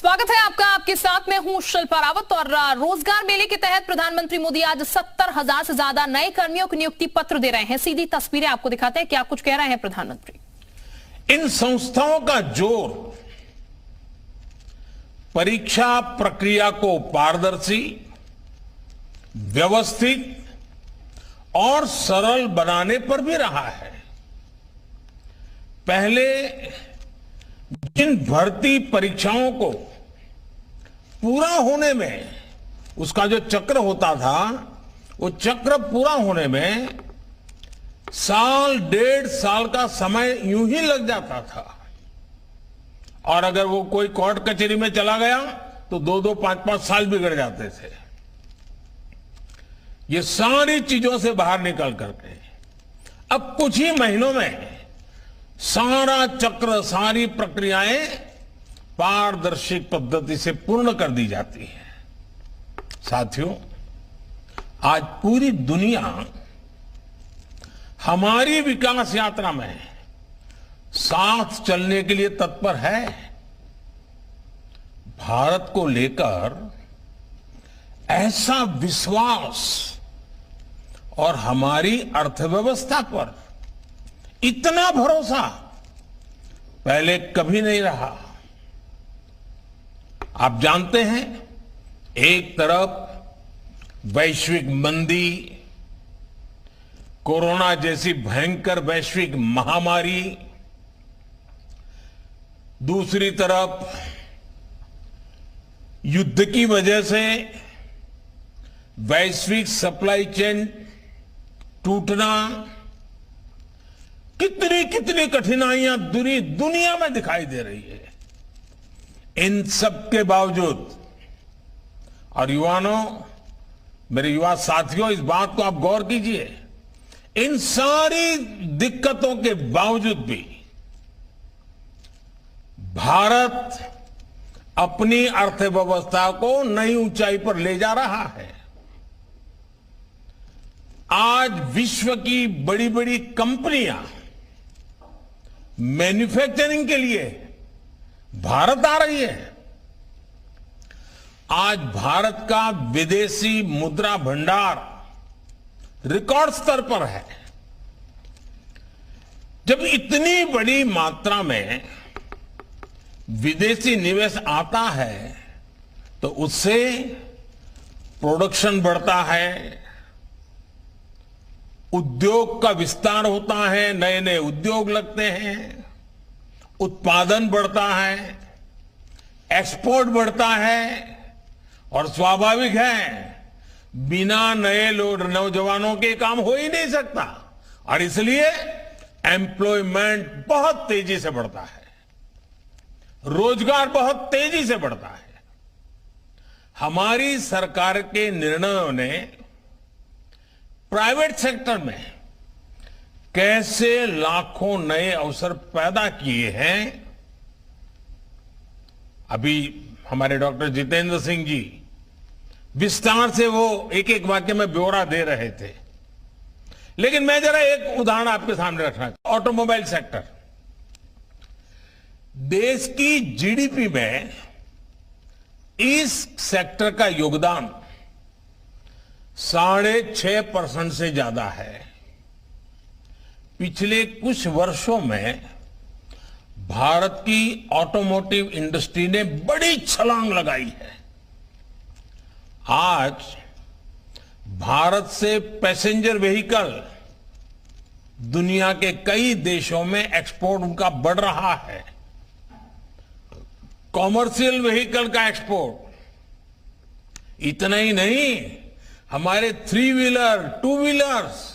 स्वागत है आपका। आपके साथ में हूं शिल्पा रावत। और रोजगार मेले के तहत प्रधानमंत्री मोदी आज 70,000 से ज्यादा नए कर्मियों को नियुक्ति पत्र दे रहे हैं। सीधी तस्वीरें आपको दिखाते हैं, क्या कुछ कह रहे हैं प्रधानमंत्री। इन संस्थाओं का जोर परीक्षा प्रक्रिया को पारदर्शी, व्यवस्थित और सरल बनाने पर भी रहा है। पहले जिन भर्ती परीक्षाओं को पूरा होने में उसका जो चक्र होता था, वो चक्र पूरा होने में साल डेढ़ साल का समय यूं ही लग जाता था। और अगर वो कोई कोर्ट कचहरी में चला गया तो 2-2, 5-5 साल बिगड़ जाते थे। ये सारी चीजों से बाहर निकल करके अब कुछ ही महीनों में सारा चक्र, सारी प्रक्रियाएं पारदर्शी पद्धति से पूर्ण कर दी जाती है। साथियों, आज पूरी दुनिया हमारी विकास यात्रा में साथ चलने के लिए तत्पर है। भारत को लेकर ऐसा विश्वास और हमारी अर्थव्यवस्था पर इतना भरोसा पहले कभी नहीं रहा। आप जानते हैं, एक तरफ वैश्विक मंदी, कोरोना जैसी भयंकर वैश्विक महामारी, दूसरी तरफ युद्ध की वजह से वैश्विक सप्लाई चेन टूटना, कितनी कितनी कठिनाइयां दुनिया में दिखाई दे रही है। इन सब के बावजूद, और युवानों, मेरे युवा साथियों, इस बात को आप गौर कीजिए, इन सारी दिक्कतों के बावजूद भी भारत अपनी अर्थव्यवस्था को नई ऊंचाई पर ले जा रहा है। आज विश्व की बड़ी बड़ी कंपनियां मैन्युफैक्चरिंग के लिए भारत आ रही है। आज भारत का विदेशी मुद्रा भंडार रिकॉर्ड स्तर पर है। जब इतनी बड़ी मात्रा में विदेशी निवेश आता है तो उससे प्रोडक्शन बढ़ता है, उद्योग का विस्तार होता है, नए नए उद्योग लगते हैं, उत्पादन बढ़ता है, एक्सपोर्ट बढ़ता है। और स्वाभाविक है, बिना नए नौजवानों के काम हो ही नहीं सकता। और इसलिए एम्प्लॉयमेंट बहुत तेजी से बढ़ता है, रोजगार बहुत तेजी से बढ़ता है। हमारी सरकार के निर्णयों ने प्राइवेट सेक्टर में कैसे लाखों नए अवसर पैदा किए हैं। अभी हमारे डॉक्टर जितेंद्र सिंह जी विस्तार से वो एक एक वाक्य में ब्यौरा दे रहे थे, लेकिन मैं जरा एक उदाहरण आपके सामने रखना चाहता हूं। ऑटोमोबाइल सेक्टर, देश की जीडीपी में इस सेक्टर का योगदान 6.5% से ज्यादा है। पिछले कुछ वर्षों में भारत की ऑटोमोटिव इंडस्ट्री ने बड़ी छलांग लगाई है। आज भारत से पैसेंजर व्हीकल दुनिया के कई देशों में एक्सपोर्ट उनका बढ़ रहा है। कॉमर्शियल व्हीकल का एक्सपोर्ट, इतना ही नहीं, हमारे 3 व्हीलर, 2 व्हीलर्स,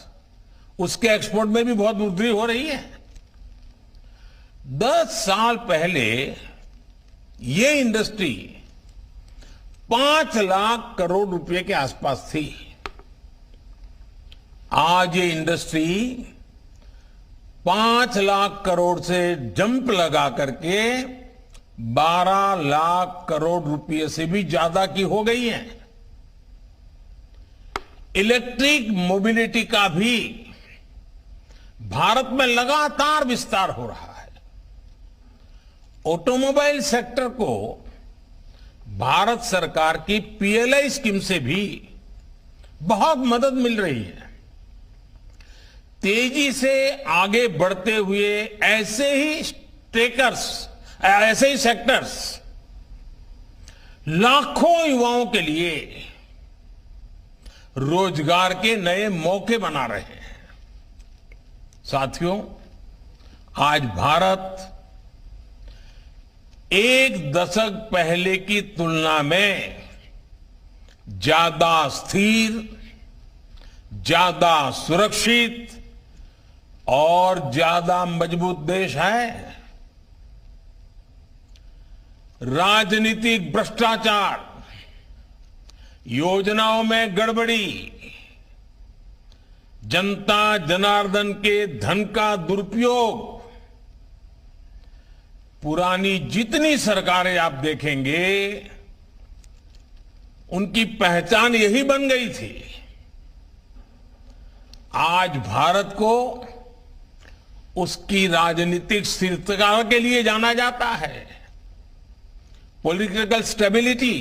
उसके एक्सपोर्ट में भी बहुत वृद्धि हो रही है। 10 साल पहले ये इंडस्ट्री 5 लाख करोड़ रुपए के आसपास थी। आज ये इंडस्ट्री 5 लाख करोड़ से जंप लगा करके 12 लाख करोड़ रुपए से भी ज्यादा की हो गई है। इलेक्ट्रिक मोबिलिटी का भी भारत में लगातार विस्तार हो रहा है। ऑटोमोबाइल सेक्टर को भारत सरकार की पीएलआई स्कीम से भी बहुत मदद मिल रही है। तेजी से आगे बढ़ते हुए ऐसे ही सेक्टर्स लाखों युवाओं के लिए रोजगार के नए मौके बना रहे हैं। साथियों, आज भारत एक दशक पहले की तुलना में ज्यादा स्थिर, ज्यादा सुरक्षित और ज्यादा मजबूत देश है। राजनीतिक भ्रष्टाचार, योजनाओं में गड़बड़ी, जनता जनार्दन के धन का दुरुपयोग, पुरानी जितनी सरकारें आप देखेंगे उनकी पहचान यही बन गई थी। आज भारत को उसकी राजनीतिक स्थिरता के लिए जाना जाता है। पॉलिटिकल स्टेबिलिटी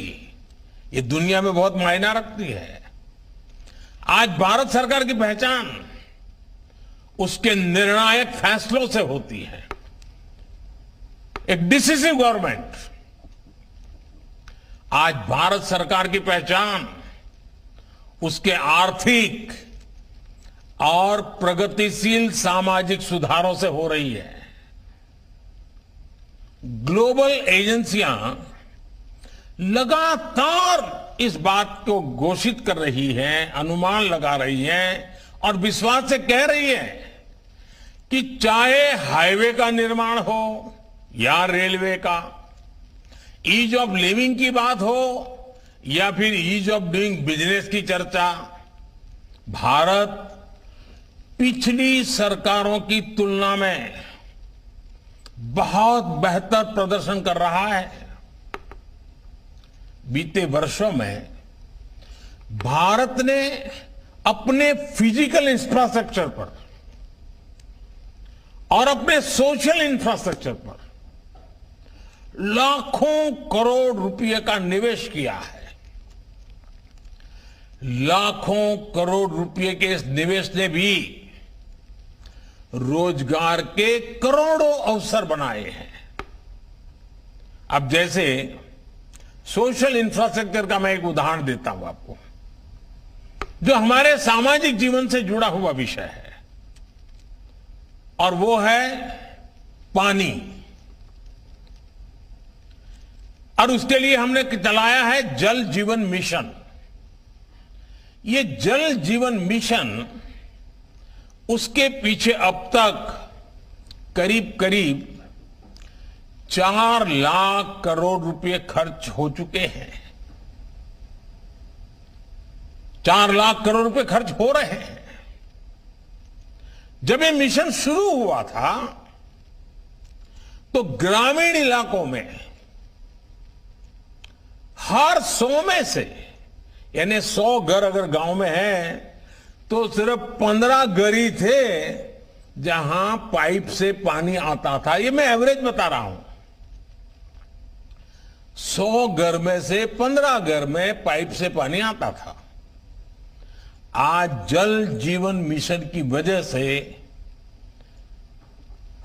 ये दुनिया में बहुत मायना रखती है। आज भारत सरकार की पहचान उसके निर्णायक फैसलों से होती है। एक डिसिसिव गवर्नमेंट। आज भारत सरकार की पहचान उसके आर्थिक और प्रगतिशील सामाजिक सुधारों से हो रही है। ग्लोबल एजेंसियां लगातार इस बात को घोषित कर रही हैं, अनुमान लगा रही हैं और विश्वास से कह रही है कि चाहे हाईवे का निर्माण हो या रेलवे का, ईज ऑफ लिविंग की बात हो या फिर ईज ऑफ डूइंग बिजनेस की चर्चा, भारत पिछली सरकारों की तुलना में बहुत बेहतर प्रदर्शन कर रहा है। बीते वर्षों में भारत ने अपने फिजिकल इंफ्रास्ट्रक्चर पर और अपने सोशल इंफ्रास्ट्रक्चर पर लाखों करोड़ रुपए का निवेश किया है। लाखों करोड़ रुपए के इस निवेश ने भी रोजगार के करोड़ों अवसर बनाए हैं। अब जैसे सोशल इंफ्रास्ट्रक्चर का मैं एक उदाहरण देता हूं आपको, जो हमारे सामाजिक जीवन से जुड़ा हुआ विषय है, और वो है पानी। और उसके लिए हमने चलाया है जल जीवन मिशन। ये जल जीवन मिशन, उसके पीछे अब तक करीब करीब 4 लाख करोड़ रुपए खर्च हो चुके हैं। 4 लाख करोड़ रुपए खर्च हो रहे हैं। जब ये मिशन शुरू हुआ था तो ग्रामीण इलाकों में हर 100 में से, यानी 100 घर अगर गांव में है तो सिर्फ 15 घर ही थे जहां पाइप से पानी आता था। ये मैं एवरेज बता रहा हूं। 100 घर में से 15 घर में पाइप से पानी आता था। आज जल जीवन मिशन की वजह से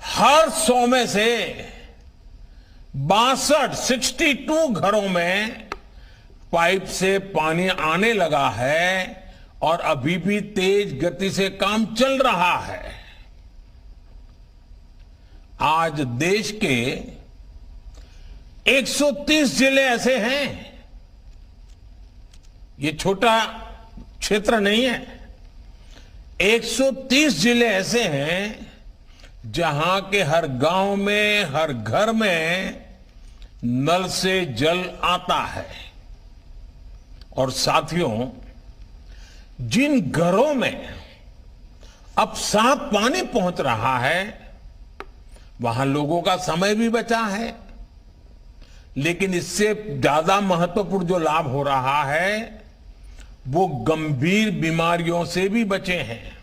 हर 100 में से 62 घरों में पाइप से पानी आने लगा है और अभी भी तेज गति से काम चल रहा है। आज देश के 130 जिले ऐसे हैं। ये छोटा क्षेत्र नहीं है। 130 जिले ऐसे हैं जहां के हर गांव में, हर घर में नल से जल आता है। और साथियों, जिन घरों में अब साफ पानी पहुंच रहा है, वहां लोगों का समय भी बचा है, लेकिन इससे ज्यादा महत्वपूर्ण जो लाभ हो रहा है वो गंभीर बीमारियों से भी बचे हैं।